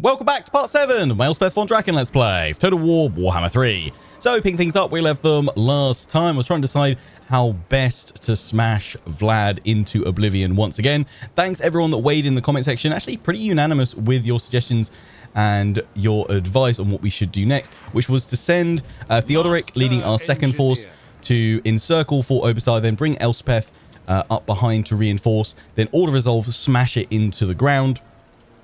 Welcome back to part 7 of my Elspeth Von Draken Let's Play, Total War Warhammer 3. So, picking things up, we left them last time. I was trying to decide how best to smash Vlad into oblivion once again. Thanks everyone that weighed in the comment section. Actually, pretty unanimous with your suggestions and your advice on what we should do next, which was to send Theodoric leading our second force to encircle Fort Oberstar, then bring Elspeth up behind to reinforce, then Order Resolve, smash it into the ground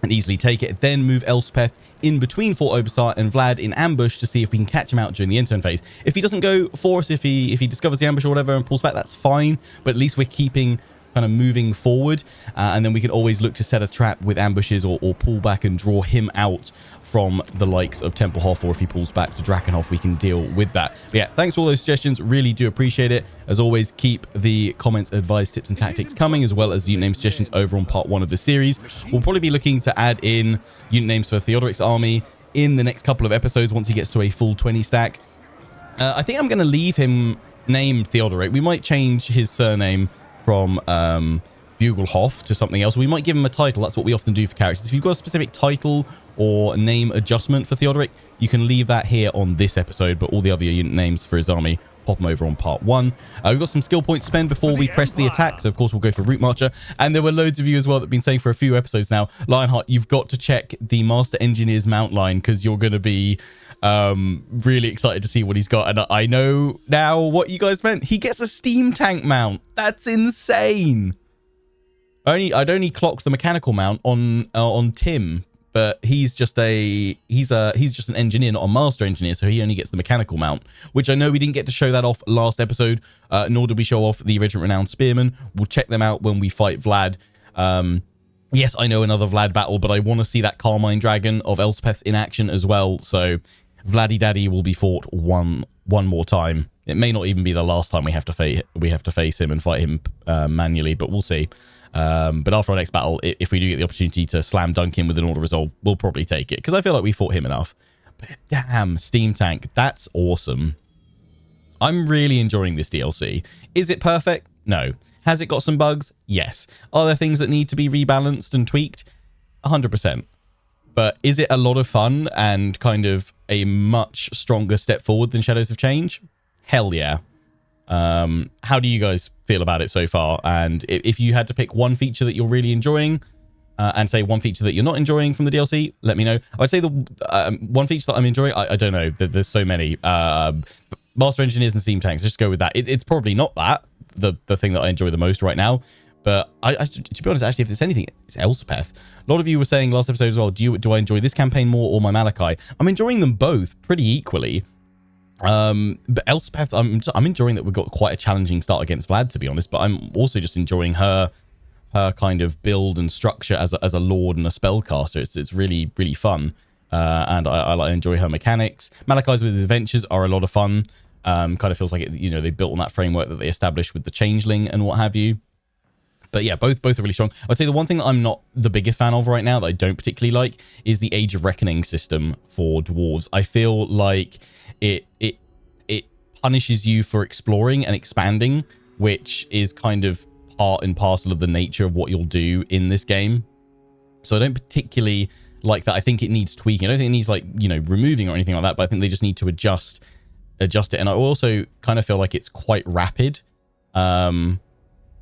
and easily take it, then move Elspeth in between Fort Oberstar and Vlad in ambush to see if we can catch him out during the end turn phase. If he doesn't go for us, if he discovers the ambush or whatever and pulls back, that's fine, but at least we're keeping kind of moving forward, and then we can always look to set a trap with ambushes or pull back and draw him out from the likes of Tempelhof, or if he pulls back to Drakenhof, we can deal with that. But yeah, thanks for all those suggestions, really do appreciate it. As always, keep the comments, advice, tips and tactics coming, as well as the unit name suggestions over on part 1 of the series. We'll probably be looking to add in unit names for Theodoric's army in the next couple of episodes once he gets to a full 20 stack. I think I'm going to leave him named Theodoric. We might change his surname from Bugelhof to something else. We might give him a title. That's what we often do for characters. If you've got a specific title or name adjustment for Theodoric, you can leave that here on this episode, but all the other unit names for his army, pop them over on part 1. We've got some skill points to spend before we press the attack, so of course we'll go for Route Marcher. And there were loads of you as well that have been saying for a few episodes now, Lionheart, you've got to check the Master Engineer's mount line, because you're going to be really excited to see what he's got. And I know now what you guys meant. He gets a steam tank mount. That's insane. I'd only clocked the mechanical mount on Tim, but he's just an engineer, not a master engineer, so he only gets the mechanical mount, which I know we didn't get to show that off last episode, nor did we show off the Regiment Renowned Spearmen. We'll check them out when we fight Vlad. Yes, I know another Vlad battle, but I want to see that Carmine Dragon of Elspeth in action as well, so Vladdy Daddy will be fought one more time. It may not even be the last time we have to face him and fight him manually, but we'll see. But after our next battle, if we do get the opportunity to slam dunk him with an Order Resolve, we'll probably take it, because I feel like we fought him enough. But damn, Steam Tank, that's awesome. I'm really enjoying this DLC. Is it perfect? No. Has it got some bugs? Yes. Are there things that need to be rebalanced and tweaked? 100%. But is it a lot of fun and kind of a much stronger step forward than Shadows of Change? Hell yeah. How do you guys feel about it so far? And if you had to pick one feature that you're really enjoying, and say one feature that you're not enjoying from the DLC, let me know. I'd say the one feature that I'm enjoying, I don't know, there's so many. Master Engineers and Steam Tanks, just go with that. It's probably not that, the thing that I enjoy the most right now. But to be honest, actually, if there's anything, it's Elspeth. A lot of you were saying last episode as well, do I enjoy this campaign more or my Malachi? I'm enjoying them both pretty equally. But Elspeth, I'm enjoying that we've got quite a challenging start against Vlad, to be honest, but I'm also just enjoying her kind of build and structure as a lord and a spellcaster. It's really, really fun. And I enjoy her mechanics. Malachi's with his adventures are a lot of fun. Kind of feels like they built on that framework that they established with the Changeling and what have you. But yeah, both are really strong. I'd say the one thing that I'm not the biggest fan of right now, that I don't particularly like, is the Age of Reckoning system for dwarves. I feel like it punishes you for exploring and expanding, which is kind of part and parcel of the nature of what you'll do in this game. So I don't particularly like that. I think it needs tweaking. I don't think it needs removing or anything like that, but I think they just need to adjust it. And I also kind of feel like it's quite rapid.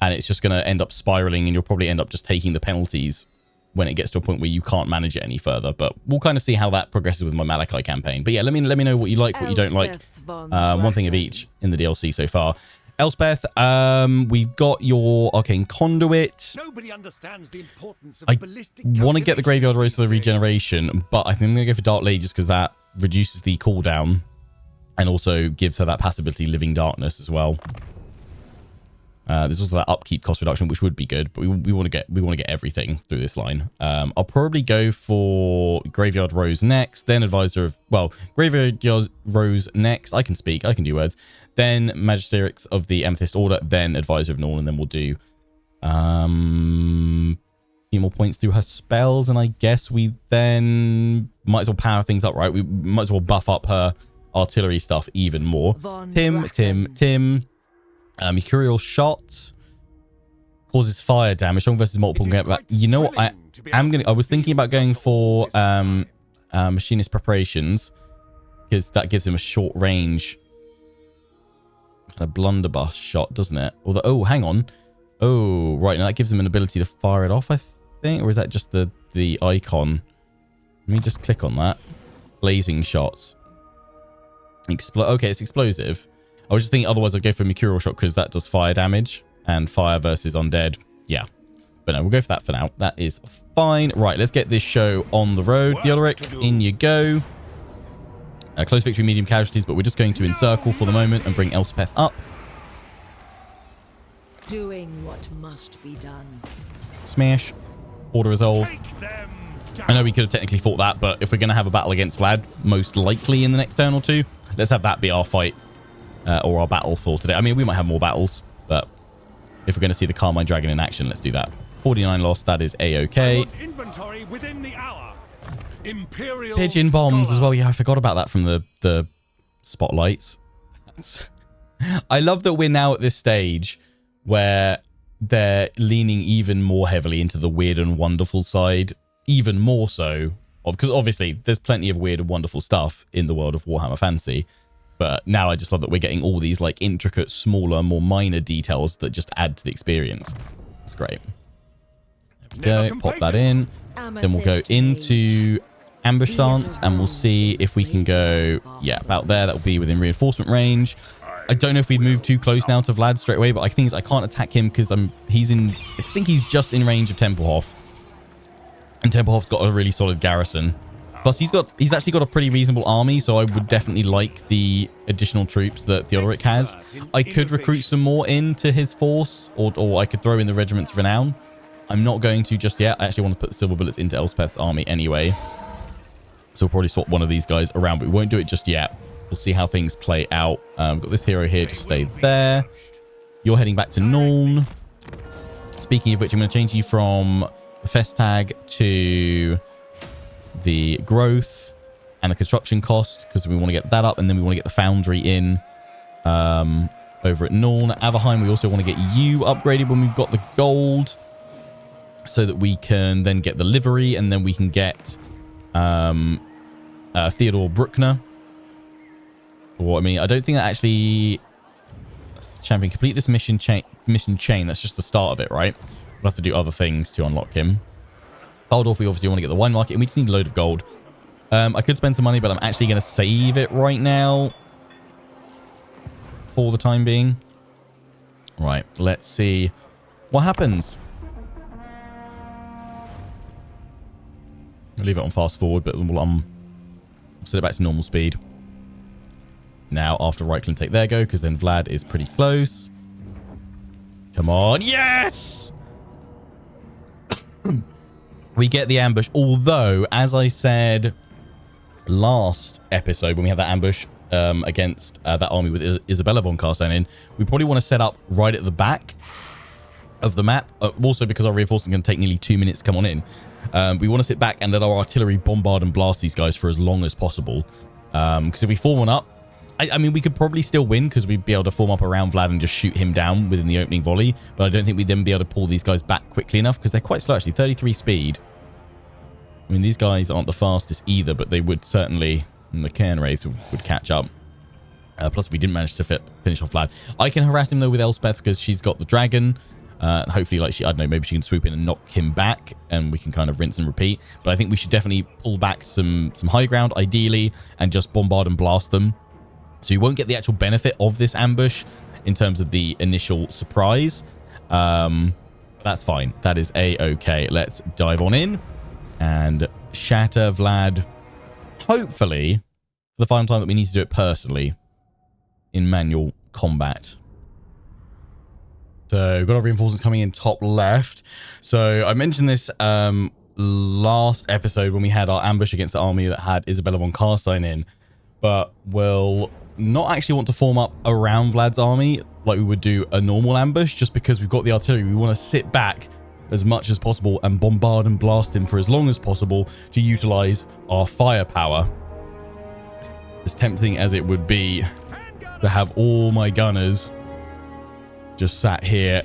And it's just going to end up spiraling, and you'll probably end up just taking the penalties when it gets to a point where you can't manage it any further. But we'll kind of see how that progresses with my Malachi campaign. But yeah, let me know what you like, what you don't like. One thing of each in the DLC so far. Elspeth, we've got your Arcane Conduit. Nobody understands the importance of I ballistic want to get the Graveyard Rose for the regeneration, but I think I'm going to go for Dark Lady just because that reduces the cooldown and also gives her that passive ability, Living Darkness, as well. There's also that upkeep cost reduction, which would be good, but we want to get everything through this line. I'll probably go for Graveyard Rose next, then Graveyard Rose next. I can speak, I can do words. Then Magisterics of the Amethyst Order, then Advisor of Norn, and then we'll do a few more points through her spells, and I guess we then might as well power things up, right? We might as well buff up her artillery stuff even more. Tim. Mercurial Shot causes fire damage. Strong versus multiple. You know what? to be I was thinking about going for machinist preparations, because that gives him a short range kind of blunderbuss shot, doesn't it? Although, oh, hang on. Oh, right. Now that gives him an ability to fire it off, I think. Or is that just the icon? Let me just click on that. Blazing shots. Okay, it's explosive. I was just thinking otherwise I'd go for Mercurial shot because that does fire damage. And fire versus undead. Yeah. But no, we'll go for that for now. That is fine. Right, let's get this show on the road. Theodoric, in you go. Close victory, medium casualties, but we're just going to encircle for the moment and bring Elspeth up. Doing what must be done. Smash. Order resolve. Take them down. I know we could have technically fought that, but if we're going to have a battle against Vlad, most likely in the next turn or two, let's have that be our fight or our battle for today. I mean, we might have more battles, but if we're going to see the Carmine Dragon in action, let's do that. 49 lost, that is A-okay. Inventory within the hour. Imperial Pigeon bombs scholar. as well. Yeah, I forgot about that from the spotlights. I love that we're now at this stage where they're leaning even more heavily into the weird and wonderful side, even more so, because obviously there's plenty of weird and wonderful stuff in the world of Warhammer Fantasy, but now I just love that we're getting all these like intricate, smaller, more minor details that just add to the experience. It's great. There we go, pop that in. Then we'll go into ambush stance and we'll see if we can go, yeah, about there. That will be within reinforcement range. I don't know if we've moved too close now to Vlad straight away, but I think I can't attack him because I think he's just in range of Tempelhof. And Tempelhof's got a really solid garrison. Plus he's actually got a pretty reasonable army, so I would definitely like the additional troops that Theodoric has. I could recruit some more into his force, or I could throw in the regiments of renown. I'm not going to just yet. I actually want to put the silver bullets into Elspeth's army anyway. So we'll probably swap one of these guys around, but we won't do it just yet. We'll see how things play out. Got this hero here, just stay there. You're heading back to Nuln. Speaking of which, I'm going to change you from the Festag to the growth and the construction cost, because we want to get that up, and then we want to get the foundry in over at Nuln. Averheim, we also want to get you upgraded when we've got the gold, so that we can then get the livery, and then we can get Theodore Bruckner. Or, I mean, I don't think that actually... That's the champion. Complete this mission chain. That's just the start of it, right? We'll have to do other things to unlock him. Baldorf, we obviously want to get the wine market, and we just need a load of gold. I could spend some money, but I'm actually going to save it right now for the time being. Right, let's see what happens. I'll leave it on fast forward, but we'll set it back to normal speed. Now, after Reichland take their go, because then Vlad is pretty close. Come on. Yes! We get the ambush. Although, as I said last episode, when we had that ambush against that army with Isabella von Carstein in, we probably want to set up right at the back of the map. Also, because our reinforcement can take nearly 2 minutes to come on in. We want to sit back and let our artillery bombard and blast these guys for as long as possible. Because if we form one up, I mean, we could probably still win because we'd be able to form up around Vlad and just shoot him down within the opening volley. But I don't think we'd then be able to pull these guys back quickly enough because they're quite slow, actually. 33 speed. I mean, these guys aren't the fastest either, but they would certainly, in the cairn race, would catch up. Plus, if we didn't manage to finish off Vlad. I can harass him, though, with Elspeth because she's got the dragon. And hopefully, like, I don't know, maybe she can swoop in and knock him back and we can kind of rinse and repeat. But I think we should definitely pull back some high ground, ideally, and just bombard and blast them. So you won't get the actual benefit of this ambush in terms of the initial surprise. That's fine. That is A-okay. Let's dive on in and shatter Vlad, hopefully, for the final time that we need to do it personally in manual combat. So we've got our reinforcements coming in top left. So I mentioned this last episode when we had our ambush against the army that had Isabella von Carstein in, but we'll not actually want to form up around Vlad's army like we would do a normal ambush, just because we've got the artillery. We want to sit back as much as possible and bombard and blast him for as long as possible to utilize our firepower. As tempting as it would be to have all my gunners just sat here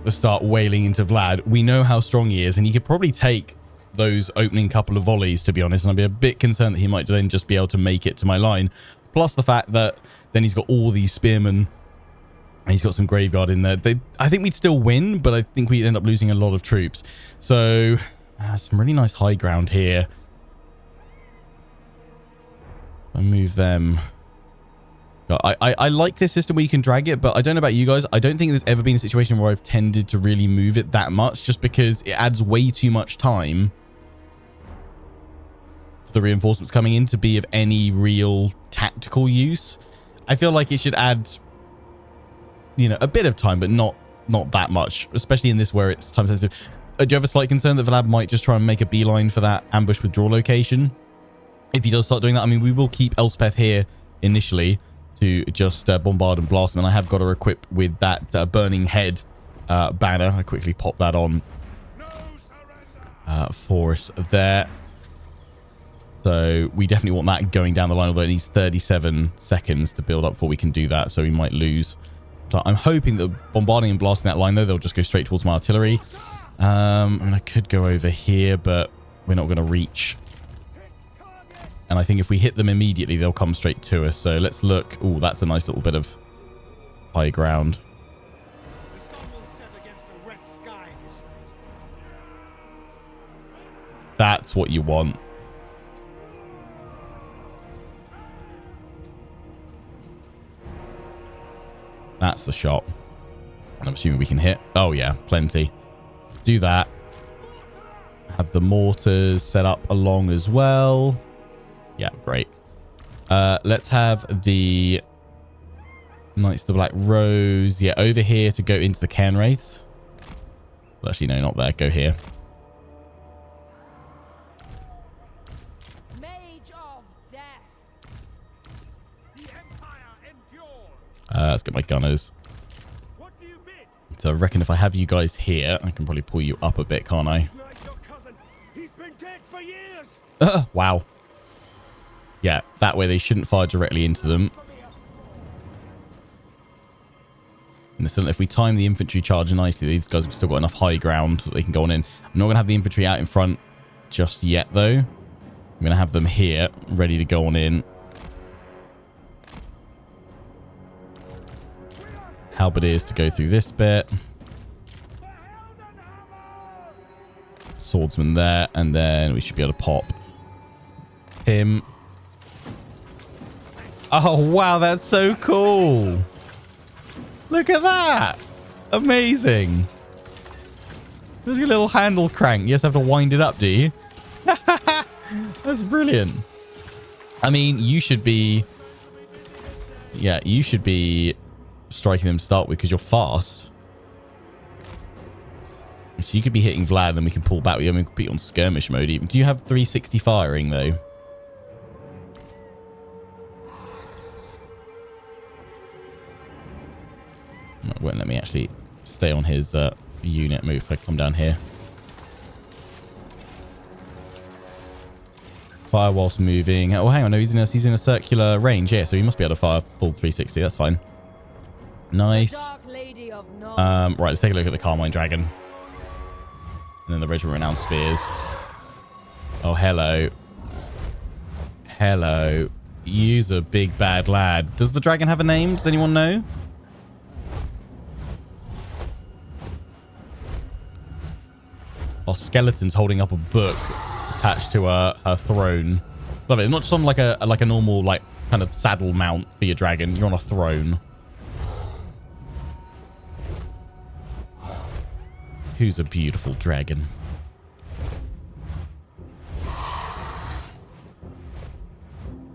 at the start wailing into Vlad. We know how strong he is, and he could probably take those opening couple of volleys, to be honest, and I'd be a bit concerned that he might then just be able to make it to my line. Plus the fact that then he's got all these spearmen, and he's got some graveguard in there. I think we'd still win, but I think we'd end up losing a lot of troops. So some really nice high ground here. I move them. I like this system where you can drag it, but I don't know about you guys. I don't think there's ever been a situation where I've tended to really move it that much, just because it adds way too much time for the reinforcements coming in to be of any real tactical use. I feel like it should add, you know, a bit of time, but not that much, especially in this where it's time sensitive. Do you have a slight concern that Vlad might just try and make a beeline for that ambush withdraw location? If he does start doing that, I mean, we will keep Elspeth here initially to just bombard and blast, and I have got her equipped with that burning head banner. I quickly pop that on for us there. So we definitely want that going down the line, although it needs 37 seconds to build up before we can do that, so we might lose. So I'm hoping that bombarding and blasting that line, though, they'll just go straight towards my artillery. I mean, I could go over here, but we're not going to reach. And I think if we hit them immediately, they'll come straight to us. So let's look. Oh, that's a nice little bit of high ground. The sun will set against a red sky this night. That's what you want. That's the shot. And I'm assuming we can hit. Oh, yeah, plenty. Do that. Have the mortars set up along as well. Yeah, great. Let's have the Knights of the Black Rose. Yeah, over here to go into the Cairn Wraiths. Well, actually, no, not there. Go here. Mage of Death. The Empire endures. Let's get my gunners. What do you bid? So I reckon if I have you guys here, I can probably pull you up a bit, can't I? Like your cousin. He's been dead for years. Wow. Yeah, that way they shouldn't fire directly into them. And so if we time the infantry charge nicely, these guys have still got enough high ground that they can go on in. I'm not going to have the infantry out in front just yet, though. I'm going to have them here, ready to go on in. Halberdiers to go through this bit. Swordsman there, and then we should be able to pop him. Oh, wow, that's so cool. Look at that. Amazing. There's your little handle crank. You just have to wind it up, do you? That's brilliant. I mean, you should be... Yeah, you should be striking them to start with because you're fast. So you could be hitting Vlad and then we can pull back. I mean, we could be on skirmish mode even. Do you have 360 firing, though? It won't let me actually stay on his unit move if I come down here. Fire whilst moving. Oh, hang on. No, he's in a circular range. Yeah, so he must be able to fire full 360. That's fine. Nice. Right, let's take a look at the Carmine Dragon. And then the Regiment Renowned Spears. Oh, hello. Hello. You's a big bad lad. Does the dragon have a name? Does anyone know? Our skeleton's holding up a book attached to her throne. Love it. Not just on like a normal like kind of saddle mount for your dragon. You're on a throne. Who's a beautiful dragon?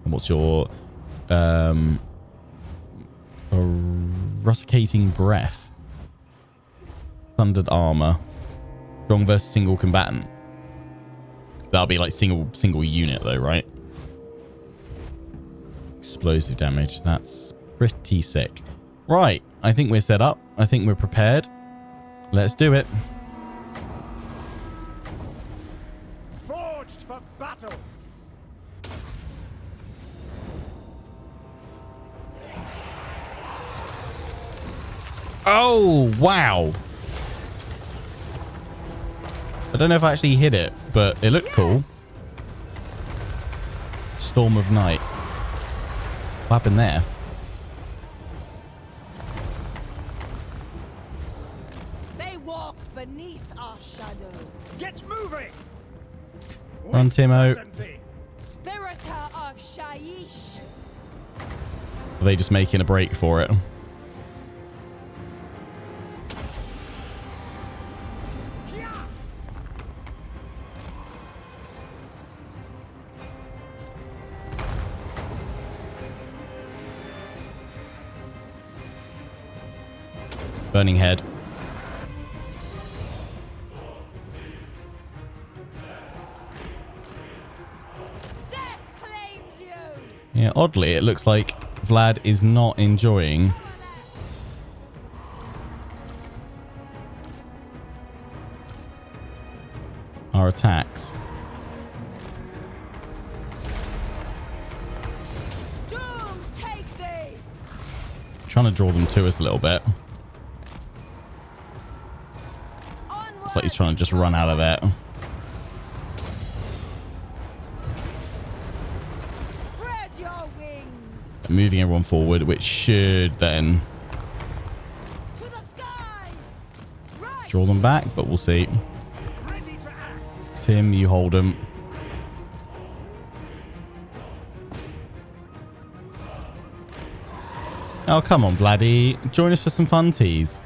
And what's your rusticating breath? Thundered armor. Strong versus single combatant. That'll be like single unit though, right? Explosive damage. That's pretty sick. Right. I think we're set up. I think we're prepared. Let's do it. Forged for battle. Oh, wow. don't know if I actually hit it, but it looked cool. Storm of Night. What happened there? They walk beneath our shadow. Get moving! Run, With Timo. certainty. Spiritor of Shaiish. Are they just making a break for it? Burning head. Death claims you. Yeah, oddly, it looks like Vlad is not enjoying our attacks. Doom take thee. Trying to draw them to us a little bit. It's like he's trying to just run out of there. Spread your wings Moving everyone forward, which should then to the skies. Right. draw them back, but we'll see. Ready to act. Tim, you hold them. Oh, come on, Vladdy. Join us for some funties.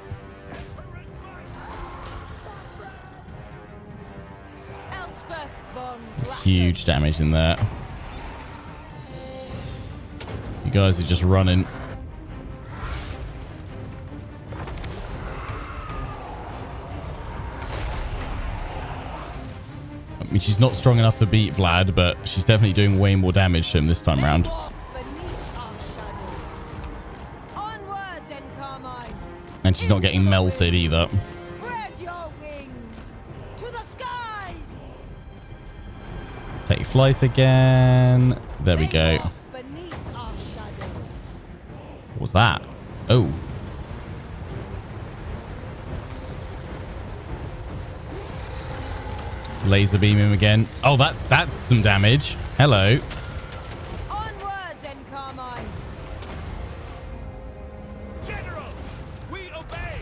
Elspeth Von Draken. Huge damage in there. You guys are just running. I mean, she's not strong enough to beat Vlad, but she's definitely doing way more damage to him this time They around. walk beneath our shadow. Onwards and Carmine. And she's not Into getting the melted winds. either. Spread your wings to the skies. Take flight again. There we They go. walk beneath our shadow. What was that? Oh. Laser beam him again. Oh, that's some damage. Hello. Onwards and Carmine. General, we obey.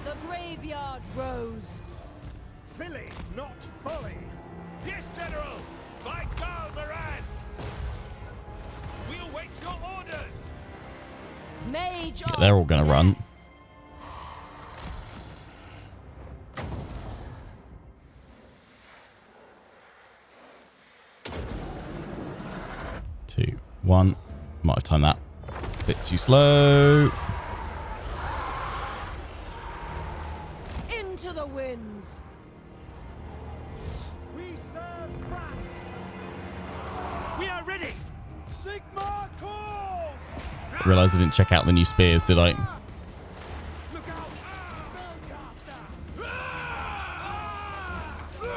The graveyard rose. Filly, not folly. Yes, General. By Gal Miraz. We await your orders. Mage Yeah, of they're all gonna death. run. Two, one. Might have timed that a bit too slow. Into the winds. We serve France. We are ready. Sigma calls. I realised I didn't check out the new spears, did I? Look out.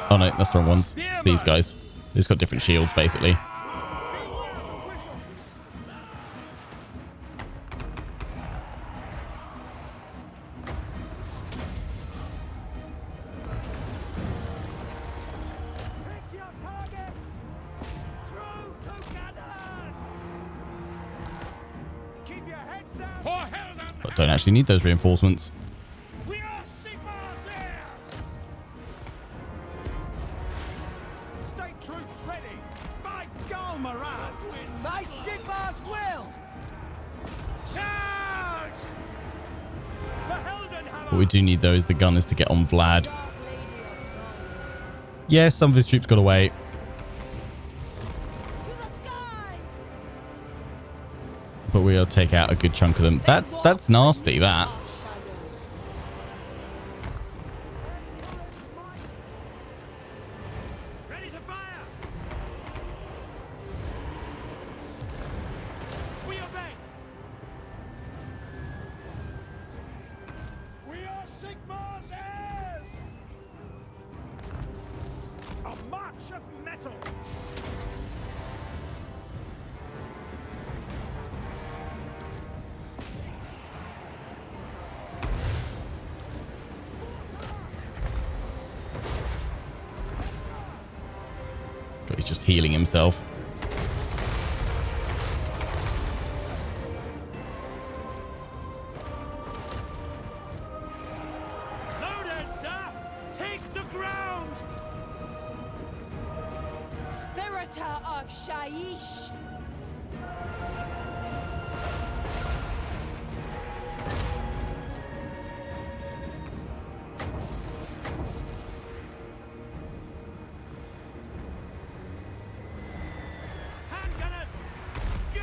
Oh no, that's the wrong ones. It's these guys. They've just got different shields, basically. Pick your target. Throw to cannon. Keep your heads down. For hell and But don't actually need those reinforcements. we are Sigma's heirs. State troops ready. By Gal Miraz. By Sigma's will. Charge! The Heldenhammer. What we do need, though, is the gunners to get on Vlad. Dark Lady of Dawn. Yes, some of his troops got away. To the skies. But we'll take out a good chunk of them. That's nasty, that. Our shadow. Ready to fire! We obey! We are Sigma's heirs! A march of metal! But he's just healing himself. Loaded, sir! Take the ground! Spiritor of Shaiish. Hand gunners, go!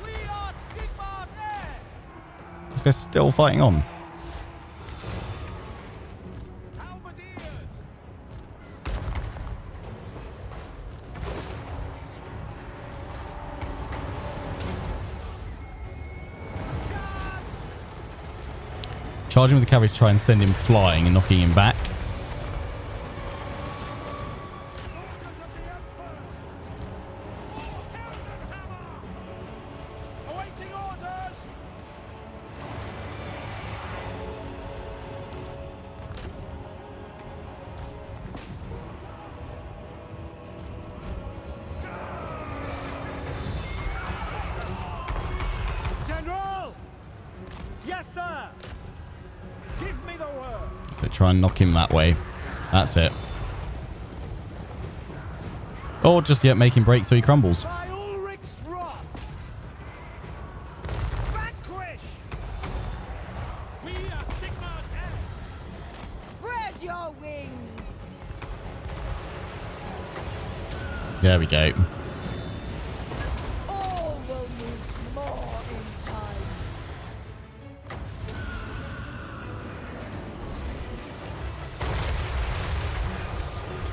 We are Sigmar's heirs! This guy's still fighting on. Halberdiers! Charging with the cavalry to try and send him flying and knocking him back. Awaiting orders! General! Yes, sir! Give me the word! So try and knock him that way. That's it. Or just make him break so he crumbles. By Ulrich's wrath! Vanquish! We are Sigmar's heirs! Spread your wings. There we go. All will meet more in time.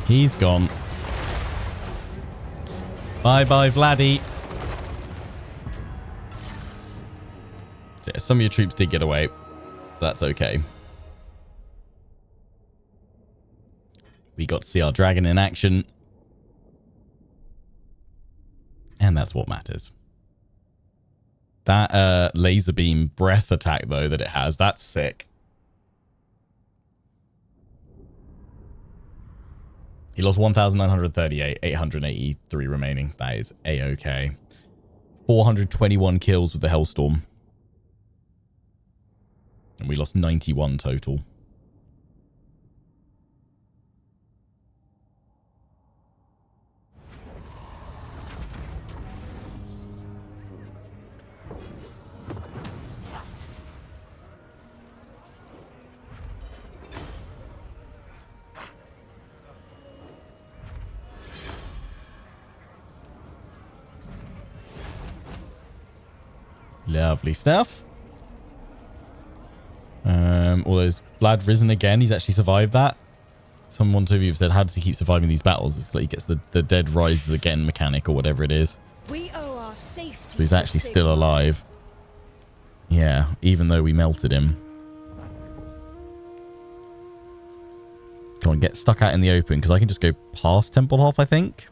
He's gone. Bye-bye, Vladdy. Yeah, some of your troops did get away. That's okay. We got to see our dragon in action. And that's what matters. That laser beam breath attack, though, that it has, that's sick. He lost 1,938, 883 remaining. That is A-okay. 421 kills with the Hellstorm. And we lost 91 total. Lovely stuff. All those Vlad risen again. He's actually survived that. Someone to you have said, how does he keep surviving these battles? It's like he gets the dead rises again mechanic or whatever it is. We owe our safety. So he's actually still alive. Yeah, even though we melted him. Come on, get stuck out in the open because I can just go past Templehof, I think.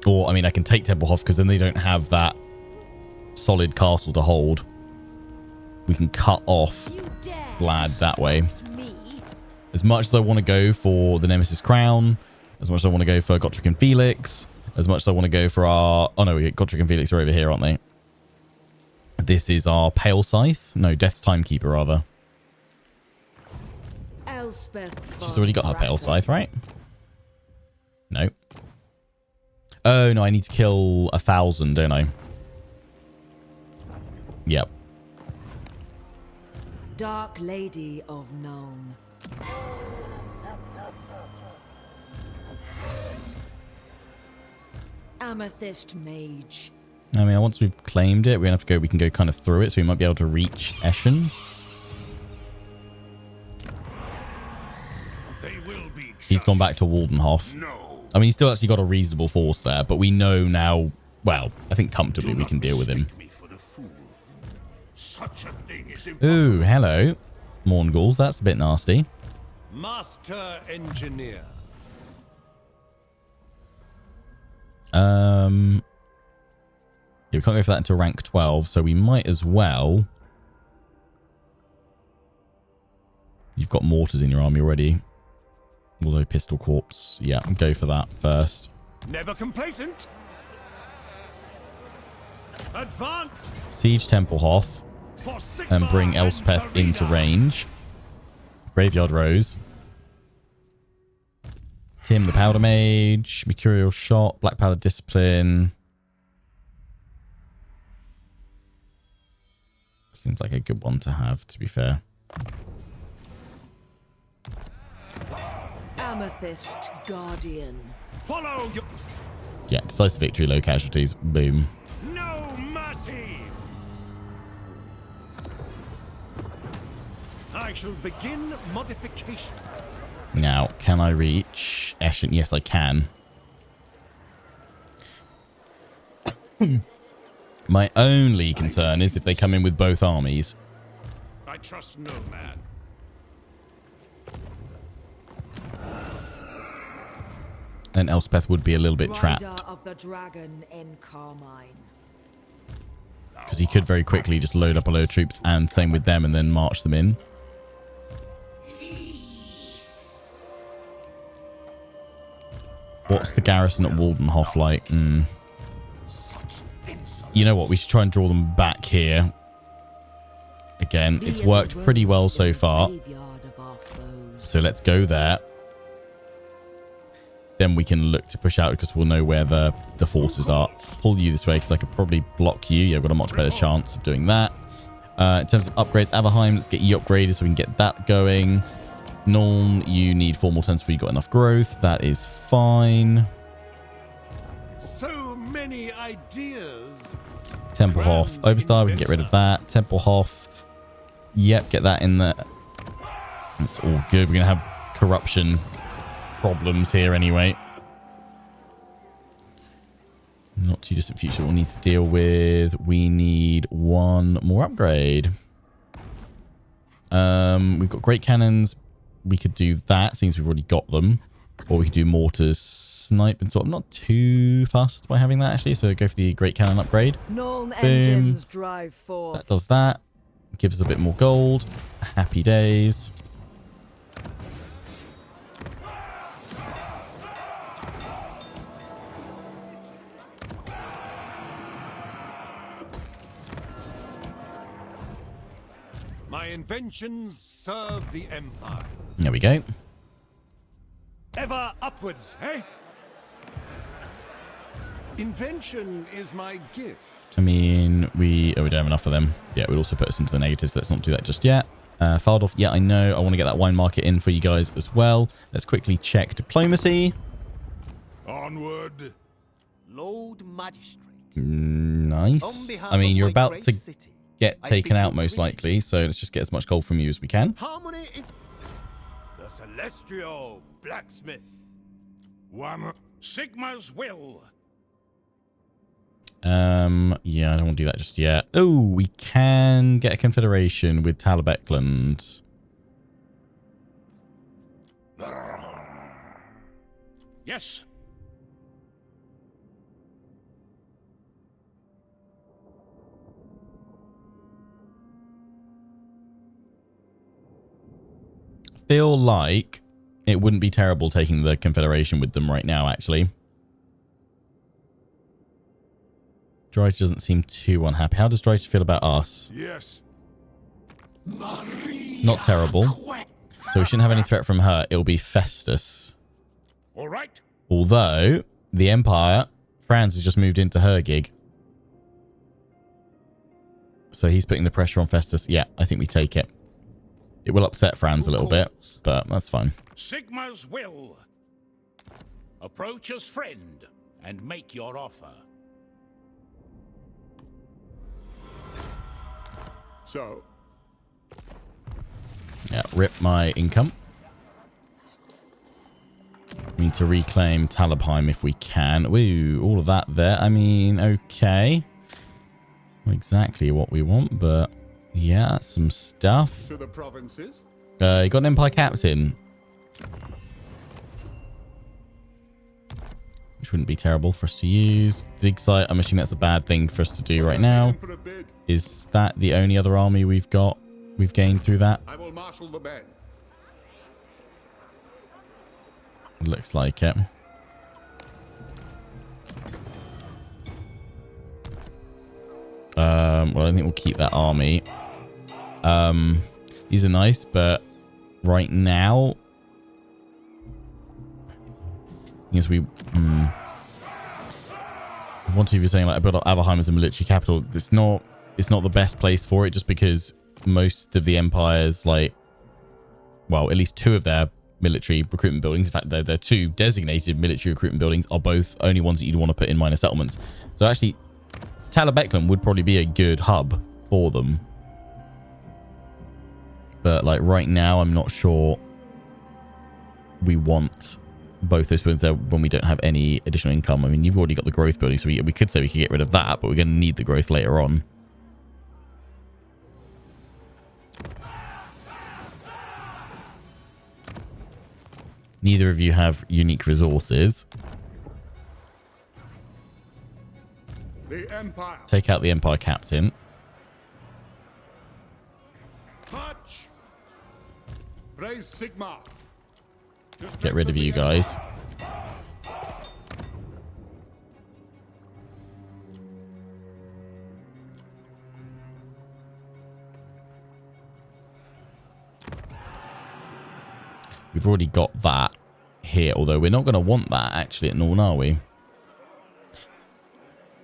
Or, I mean, I can take Templehof because then they don't have that solid castle to hold. We can cut off Vlad that way. As much as I want to go for the Nemesis Crown, as much as I want to go for Gotrek and Felix, as much as I want to go for our... Oh, no, Gotrek and Felix are over here, aren't they? This is our Pale Scythe. No, Death's Timekeeper, rather. Elspeth She's Von already got her Pale Draken. Scythe, right? No. Oh, no, I need to kill 1,000, don't I? Yep. Dark Lady of Nuln. Amethyst Mage. I mean, once we've claimed it, we can go kind of through it, so we might be able to reach Eschen. They will be He's gone back to Waldenhof. No. I mean, he's still actually got a reasonable force there, but we know now, well, I think comfortably we can deal with him. Me for the fool. Such a thing is impossible. Ooh, hello. Morngulls, that's a bit nasty. Master Engineer. Yeah, we can't go for that until rank 12, so we might as well. You've got mortars in your army already. Although Pistol Corps, yeah, go for that first. Never complacent. Advance Siege Templehof for Sigma and bring and Elspeth into Verena. range. Graveyard Rose. Tim the Powder Mage. Mercurial Shot. Black Powder Discipline. Seems like a good one to have, to be fair. Amethyst Guardian. Follow your Yeah, decisive victory, low casualties. Boom. no mercy. I shall begin modifications. Now, can I reach Eshin? Yes, I can. My only concern is if they come in with both armies. I trust no man. Then Elspeth would be a little bit Rider trapped. of the Dragon in Carmine. Because he could very quickly just load up a load of troops and same with them and then march them in. What's the garrison at Waldenhof like? You know what? We should try and draw them back here. Again, it's worked pretty well so far. So let's go there. Then we can look to push out because we'll know where the forces are. Pull you this way because I could probably block you. Yeah, I've got a much better chance of doing that. In terms of upgrades, Averheim, let's get you upgraded so we can get that going. Nuln, you need 4 more turns before you got enough growth. That is fine. So many ideas. Templehof, Oberstar, we can get rid of that. Templehof, yep, get that in there. That's all good. We're going to have corruption problems here anyway. Not too distant future we'll need to deal with. We need 1 more upgrade. We've got great cannons. We could do that since we've already got them. Or we could do mortars, snipe, and sort of not too fussed by having that actually. So go for the great cannon upgrade. Nuln engines drive forth. That does that. Gives us a bit more gold. Happy days. My inventions serve the Empire. There we go. Ever upwards, eh? Invention is my gift. I mean, we don't have enough of them. Yeah, it would also put us into the negatives. Let's not do that just yet. Filed off. Yeah, I know. I want to get that wine market in for you guys as well. Let's quickly check diplomacy. Onward. Lord Magistrate. Nice. I mean, you're about to get taken out most likely, so let's just get as much gold from you as we can. Harmony is The Celestial Blacksmith. Warhammer. Sigma's will. Yeah, I don't want to do that just yet. Oh, we can get a confederation with Talabekland. Yes. Feel like it wouldn't be terrible taking the confederation with them right now, actually. Dryge doesn't seem too unhappy. How does Dryge feel about us? Yes. Not terrible. So we shouldn't have any threat from her. It'll be Festus. All right. Although, the Empire, Franz has just moved into her gig. So he's putting the pressure on Festus. Yeah, I think we take it. It will upset Franz a little bit, but that's fine. Sigma's will. Approach as friend and make your offer. So, Yeah, rip my income. We need to reclaim Talabheim if we can. Woo, all of that there. I mean, okay. Not exactly what we want, but yeah, some stuff. to the provinces. You got an Empire Captain. Which wouldn't be terrible for us to use. Dig site, I'm assuming that's a bad thing for us to do right now. Put a bid. Is that the only other army we've got? We've gained through that? I will marshal the men. Looks like it. Well, I think we'll keep that army. These are nice, but right now, I guess we. One of you saying like, but Avalheim is a military capital. It's not the best place for it, just because most of the empires, like, well, at least 2 of their military recruitment buildings, in fact, their 2 designated military recruitment buildings are both only ones that you'd want to put in minor settlements. So actually, Talabeclan would probably be a good hub for them. But like right now, I'm not sure we want both those buildings there when we don't have any additional income. I mean, you've already got the growth building, so we could say we could get rid of that, but we're going to need the growth later on. Neither of you have unique resources. The Empire. Take out the Empire Captain. Touch. Praise Sigma. Get rid of you guys. We've already got that here, although we're not going to want that actually at Nuln, are we?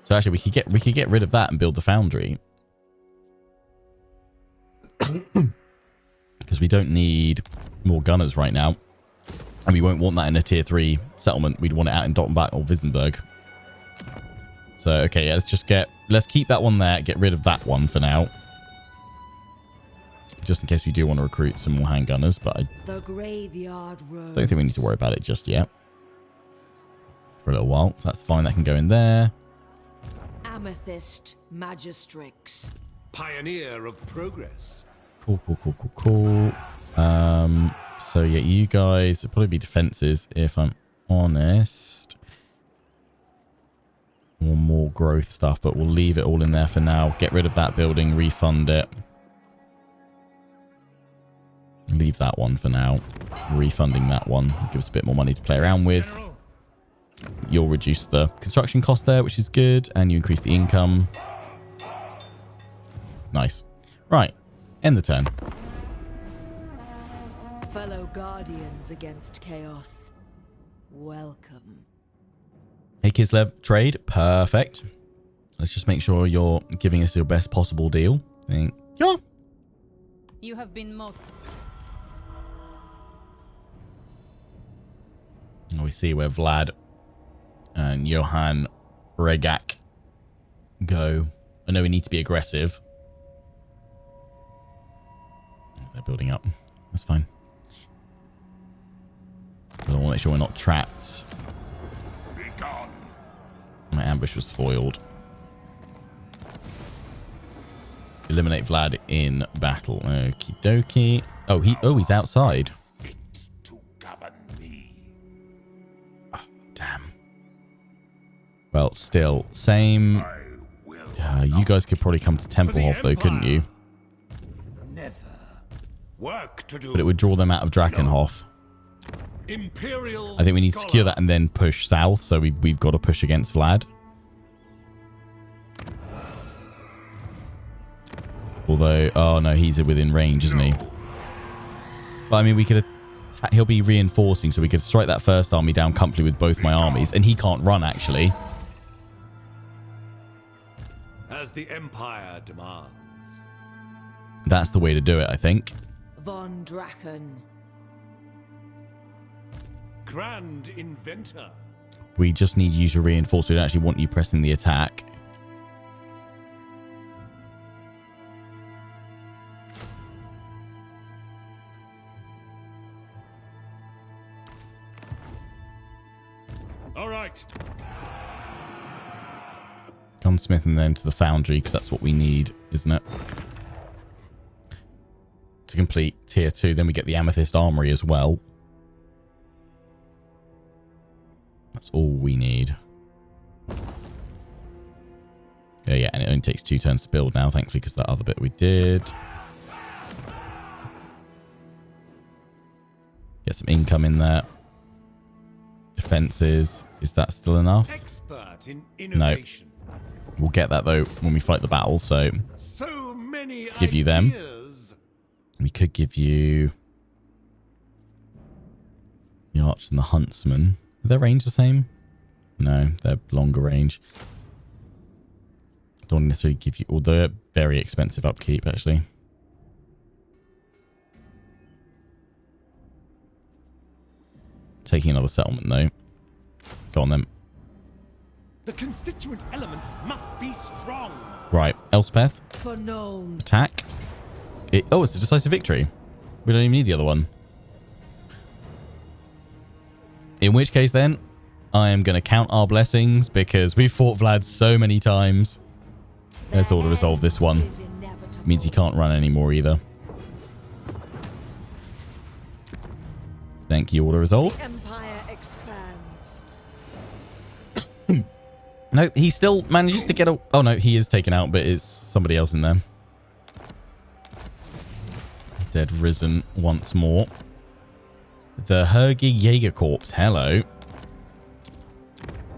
So actually, we could get rid of that and build the foundry, because we don't need more gunners right now, and we won't want that in a tier 3 settlement. We'd want it out in Dottenbach or Wissenberg. So okay, yeah, let's keep that one there. Get rid of that one for now, just in case we do want to recruit some more handgunners. But I The graveyard don't think we need to worry about it just yet for a little while. So that's fine. That can go in there. Amethyst Magistrix. Pioneer of progress. Cool. So yeah, you guys it'll probably be defenses if I'm honest, or more growth stuff, but we'll leave it all in there for now. Get rid of that building, refund it. Leave that one for now. Refunding that one give us a bit more money to play around with. General. You'll reduce the construction cost there, which is good, and you increase the income. Nice. Right, end the turn. Fellow guardians against chaos. Welcome. Hey Kislev, trade. Perfect. Let's just make sure you're giving us your best possible deal. Thank you. You have been most... Oh, we see where Vlad and Johan Regak go. I know we need to be aggressive. They're building up. That's fine. But I want to make sure we're not trapped. Be gone. My ambush was foiled. Eliminate Vlad in battle. Okie dokie. Oh, he's outside. Fit to govern me. Oh, damn. Well, still, same. I will. You guys could probably come to Templehof though, couldn't you? Never. Work to do. But it would draw them out of Drakenhof. Imperial. I think we need to secure that and then push south. So we've got to push against Vlad. Although, oh no, he's within range, isn't he? But I mean, we could attack. He'll be reinforcing, so we could strike that first army down comfortably with both my armies, and he can't run actually. As the Empire demands. That's the way to do it, I think. Von Draken. Grand inventor. We just need you to reinforce. We don't actually want you pressing the attack. All right. Gunsmith and then to the foundry, because that's what we need, isn't it? To complete tier 2. Then we get the Amethyst Armory as well. That's all we need. Yeah, and it only takes 2 turns to build now, thankfully, because that other bit we did. Get some income in there. Defenses. Is that still enough? Expert in innovation. We'll get that, though, when we fight the battle. So, So many give you them. ideas. We could give you the Archers and the Huntsman. Are their range the same? No, they're longer range. Don't necessarily give you, although they're very expensive upkeep, actually. Taking another settlement, though. Go on, then. The constituent elements must be strong. Right, Elspeth. For Nuln. Attack. Oh, it's a decisive victory. We don't even need the other one. In which case, then, I am going to count our blessings because we've fought Vlad so many times. Let's auto resolve this one. Means he can't run anymore either. Thank you, auto resolve. The Empire expands. No, he still manages to get a... Oh, no, he is taken out, but it's somebody else in there. Dead risen once more. The Hergig Jaeger Corps. Hello.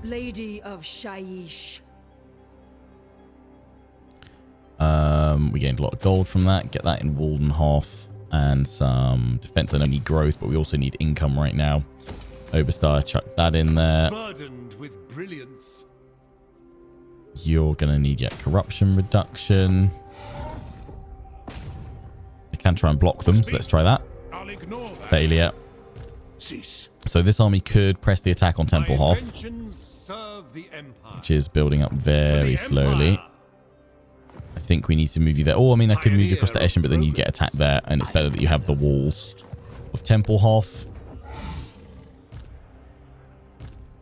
Lady of Shaiish. We gained a lot of gold from that. Get that in Waldenhof. And some defense. I don't need growth, but we also need income right now. Oberstar, chuck that in there. Burdened with brilliance. You're going to need, corruption reduction. I can try and block them, so let's try that. I'll ignore that. Failure. Cease. So this army could press the attack on Templehof, Inventions serve the Empire. which is building up very slowly. I think we need to move you there. Oh, I mean, I could move you across to Eschen, but then you get attacked there, and it's better that you have the walls of Templehof.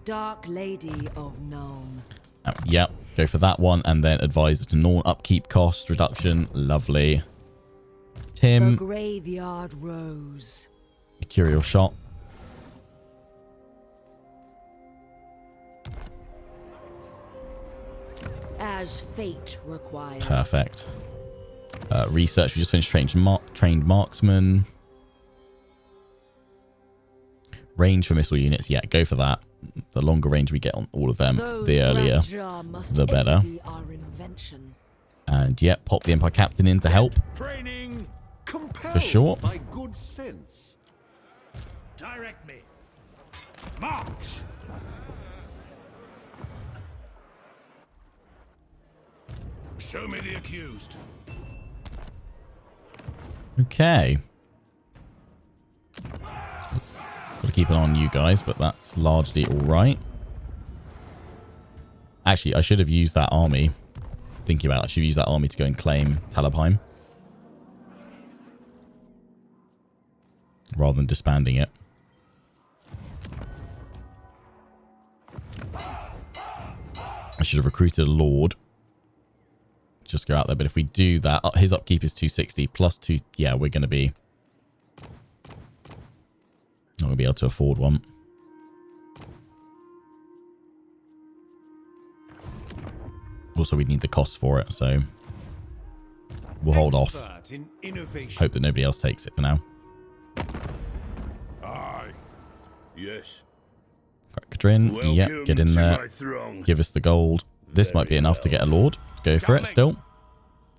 Dark Lady of Nuln. Yep, go for that one, and then advisor to Norn. Upkeep cost reduction. Lovely. The Tim, Graveyard Rose. Mercurial shot. As fate requires. Perfect. Research. We just finished trained marksman. Range for missile units. Yeah, go for that. The longer range we get on all of them, the earlier, the better. And yeah, pop the Empire Captain in to help. Training compelled For sure. by good sense. Direct me. March. Show me the accused. Okay. Got to keep an eye on you guys, but that's largely all right. Actually, I should have used that army. Thinking about it, I should use that army to go and claim Talabheim. Rather than disbanding it. I should have recruited a lord. Just go out there, but if we do that, his upkeep is 260 plus 2. Yeah, we're going to be not going to be able to afford one. Also, we need the cost for it, so we'll hold off. Expert in innovation. Hope that nobody else takes it for now. Aye. Yes. Katrin, yep, Welcome get in to there. my throng. Give us the gold. This might be enough to get a lord. Go for it still.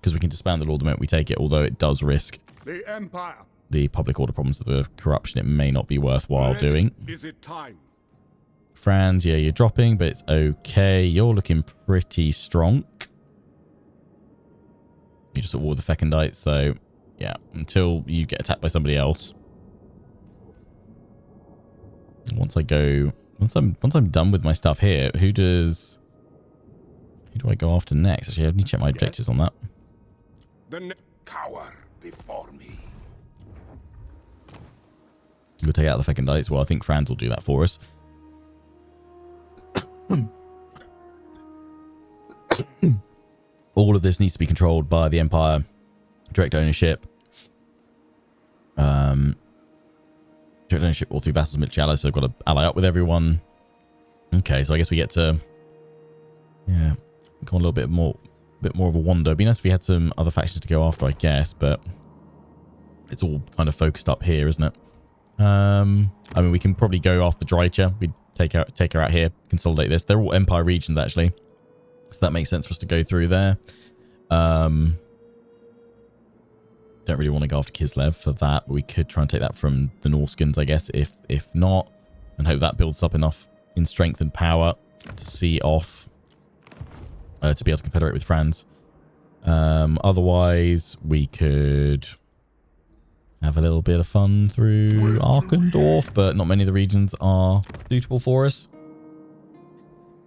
Because we can disband the lord the moment we take it, although it does risk The Empire. the public order problems of the corruption. It may not be worthwhile doing. Is it time? Franz, yeah, you're dropping, but it's okay. You're looking pretty strong. You just at war with the Fecondites, so yeah, until you get attacked by somebody else. Once I'm done with my stuff here, who do I go after next? Actually, I need to check my objectives on that. The cower before me. We'll take out the Fecondites. Well, I think Franz will do that for us. All of this needs to be controlled by the Empire. Direct ownership. Direct ownership all through vassals, military allies, so I've got to ally up with everyone. Okay, so I guess we get to go on a little bit more of a wander. It'd be nice if we had some other factions to go after, I guess, but it's all kind of focused up here, isn't it? I mean, we can probably go after Drycha. We'd take her out here, consolidate this. They're all Empire regions, actually. So that makes sense for us to go through there. Don't really want to go after Kislev for that, but we could try and take that from the Norskins, I guess, if not. And hope that builds up enough in strength and power to see off, to be able to confederate with France. Otherwise, we could have a little bit of fun through Arkendorf, but not many of the regions are suitable for us.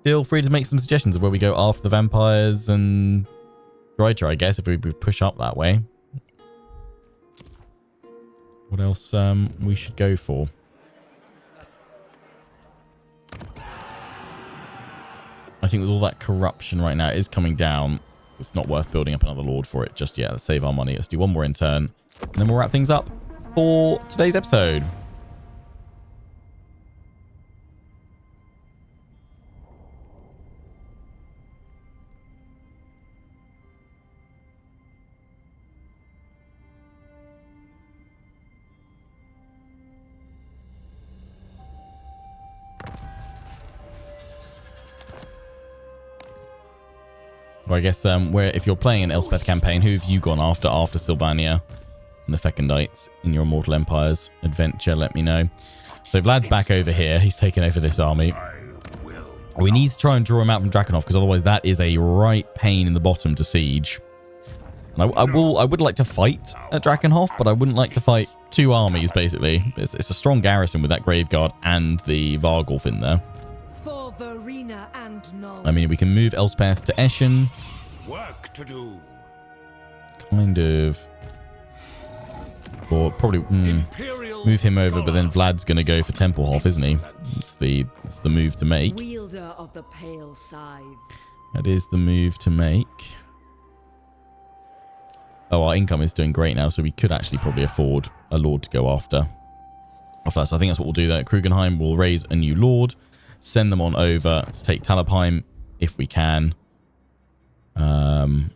Feel free to make some suggestions of where we go after the vampires and Drytra, I guess, if we push up that way. What else we should go for? I think with all that corruption right now, it is coming down. It's not worth building up another lord for it just yet. Let's save our money. Let's do one more in turn. And then we'll wrap things up for today's episode. Well, I guess if you're playing an Elspeth campaign, who have you gone after Sylvania and the Fecundites in your Immortal Empires adventure? Let me know. So Vlad's back over here. He's taken over this army. We need to try and draw him out from Drakenhof, because otherwise that is a right pain in the bottom to siege. And I would like to fight at Drakenhof, but I wouldn't like to fight two armies, basically. It's a strong garrison with that Graveguard and the Vargulf in there. For Verena and Null. I mean, we can move Elspeth to Eschen. Work to do. Kind of. Or probably move him over, but then Vlad's going to go for Templehof, isn't he? It's the move to make. Wielder of the pale scythe. That is the move to make. Oh, our income is doing great now, so we could actually probably afford a lord to go after. So I think that's what we'll do there. At Krugenheim, we'll raise a new lord. Send them on over to take Talabheim if we can. And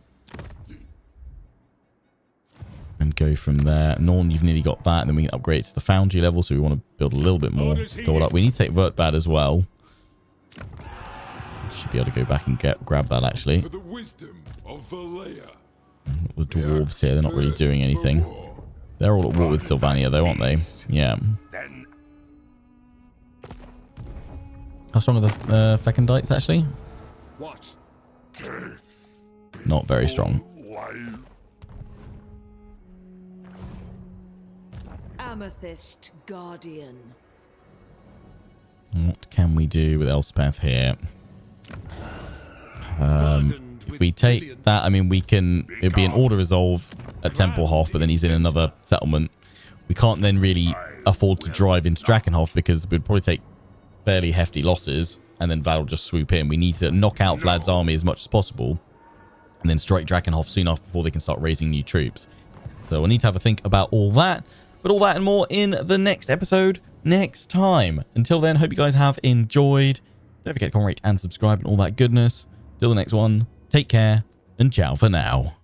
go from there. Norn, you've nearly got that. And then we can upgrade to the foundry level, so we want to build a little bit more gold up. We need to take Vertbad as well. Should be able to go back and grab that, actually. For the wisdom of Valea. The dwarves here, they're not really doing anything. They're all at war with Sylvania, though, aren't they? Yeah. How strong are the Fecundites, actually? What? Not very strong. Amethyst Guardian. What can we do with Elspeth here? If we take that, I mean, we can... It'd be an order resolve at Templehof, but then he's in another settlement. We can't then really afford to drive into Drakenhof, because we'd probably take fairly hefty losses, and then Vlad will just swoop in. We need to knock out Vlad's army as much as possible, and then strike Drakenhof soon after, before they can start raising new troops. So we'll need to have a think about all that. But all that and more in the next episode next time. Until then, hope you guys have enjoyed. Don't forget to comment, rate, and subscribe and all that goodness. Till the next one, take care and ciao for now.